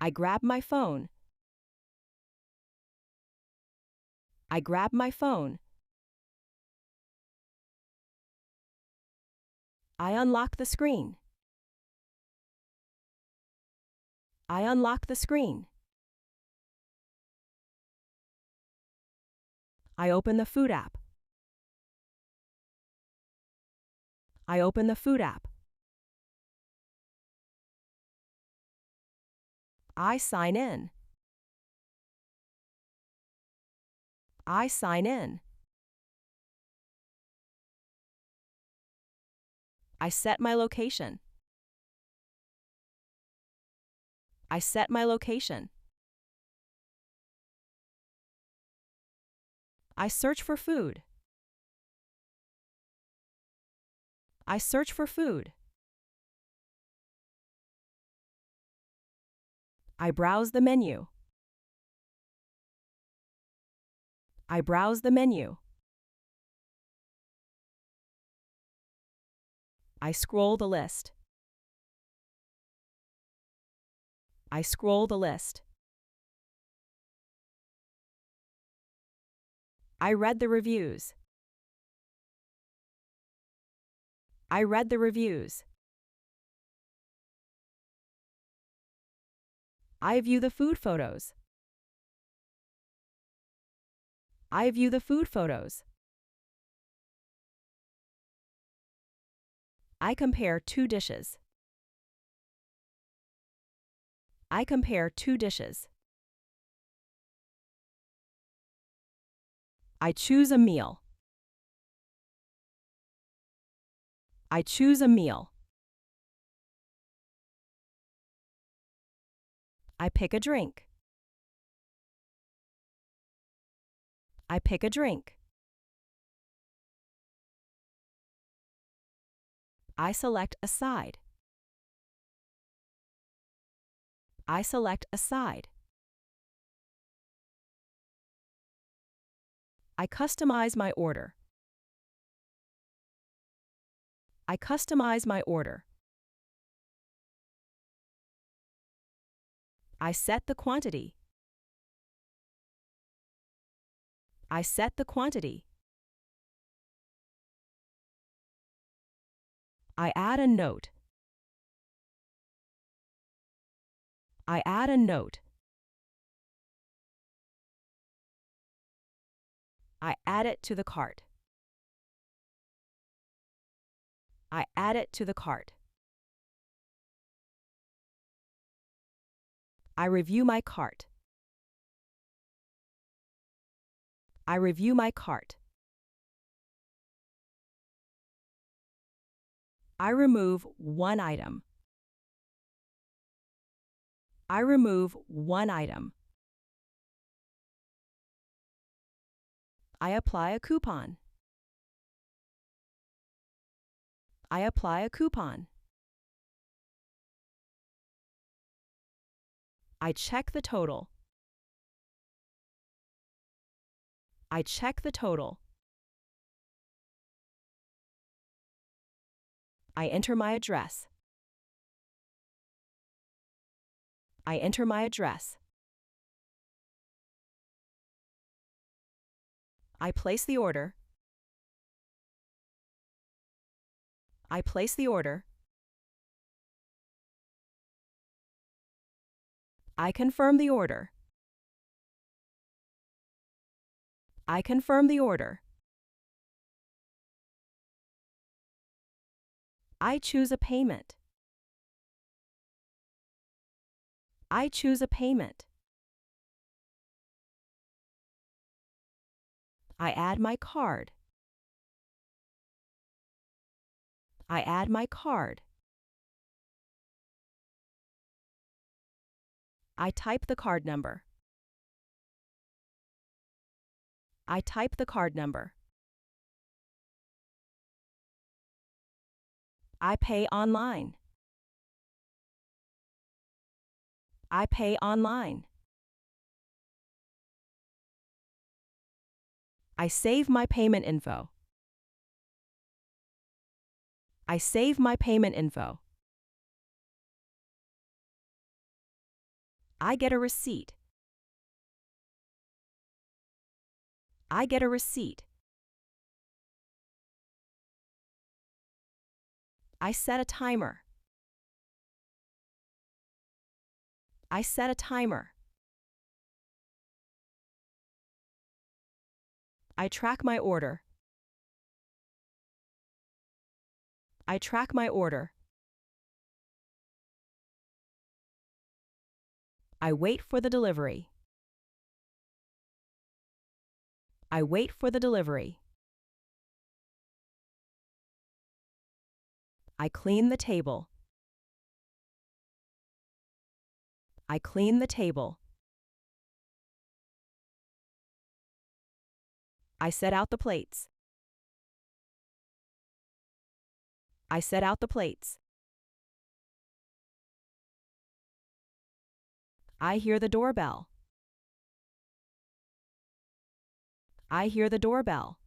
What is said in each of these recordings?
I grab my phone. I grab my phone. I unlock the screen. I unlock the screen. I open the food app. I open the food app. I sign in. I sign in. I set my location. I set my location. I search for food. I search for food. I browse the menu. I browse the menu. I scroll the list. I scroll the list. I read the reviews. I read the reviews. I view the food photos. I view the food photos. I compare two dishes. I compare two dishes. I choose a meal. I choose a meal. I pick a drink. I pick a drink. I select a side. I select a side. I customize my order. I customize my order. I set the quantity. I set the quantity. I add a note. I add a note. I add it to the cart. I add it to the cart. I review my cart. I review my cart. I remove one item. I remove one item. I apply a coupon. I apply a coupon. I check the total. I check the total. I enter my address. I enter my address. I place the order. I place the order. I confirm the order. I confirm the order. I choose a payment. I choose a payment. I add my card. I add my card. I type the card number. I type the card number. I pay online. I pay online. I save my payment info. I save my payment info. I get a receipt. I get a receipt. I set a timer. I set a timer. I track my order. I track my order. I wait for the delivery. I wait for the delivery. I clean the table. I clean the table. I set out the plates. I set out the plates. I hear the doorbell. I hear the doorbell.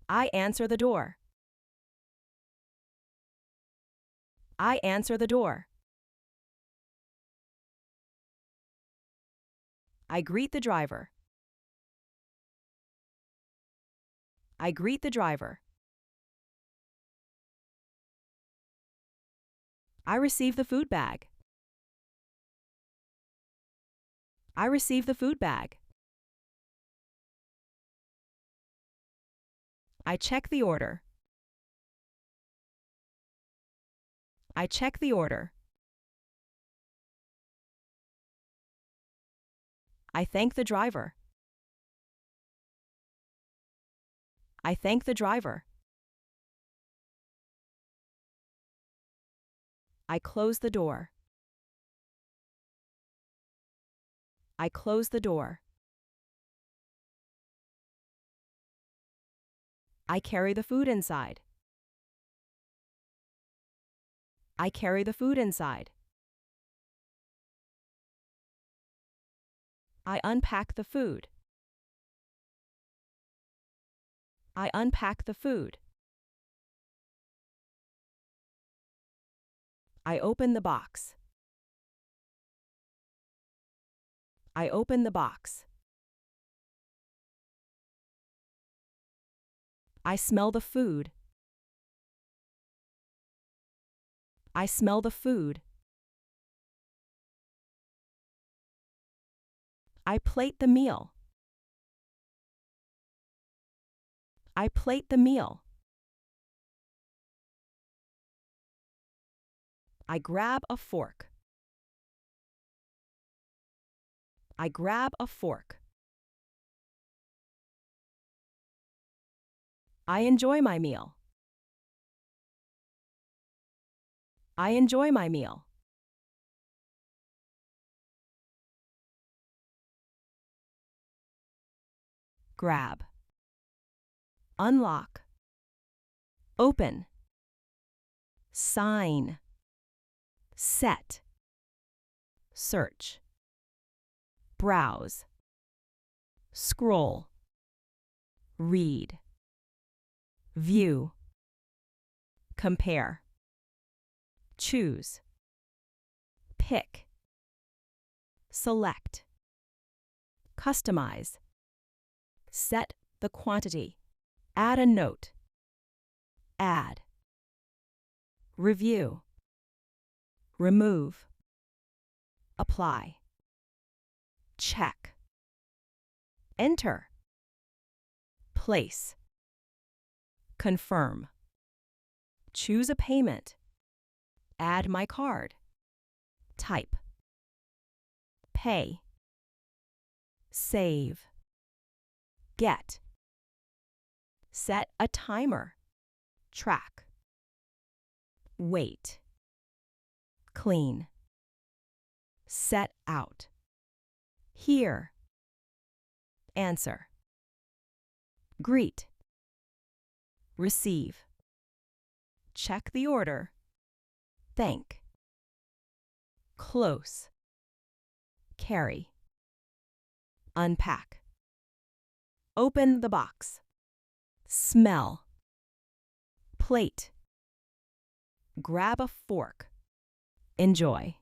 I answer the door. I answer the door. I greet the driver. I greet the driver. I receive the food bag. I receive the food bag. I check the order. I check the order. I thank the driver. I thank the driver. I close the door. I close the door. I carry the food inside. I carry the food inside. I unpack the food. I unpack the food. I open the box. I open the box. I smell the food. I smell the food. I plate the meal. I plate the meal. I grab a fork. I grab a fork. I enjoy my meal. I enjoy my meal. Grab. Unlock. Open. Sign. Set. Search. Browse. Scroll. Read. View. Compare. Choose. Pick. Select. Customize. Set the quantity. Add a note. Add. Review. Remove. Apply. Check. Enter. Place. Confirm. Choose a payment. Add my card. Type. Pay. Save. Get. Set a timer. Track. Wait. Clean. Set out. Hear. Answer. Greet. Receive. Check the order. Thank. Close. Carry. Unpack. Open the box. Smell. Plate. Grab a fork. Enjoy.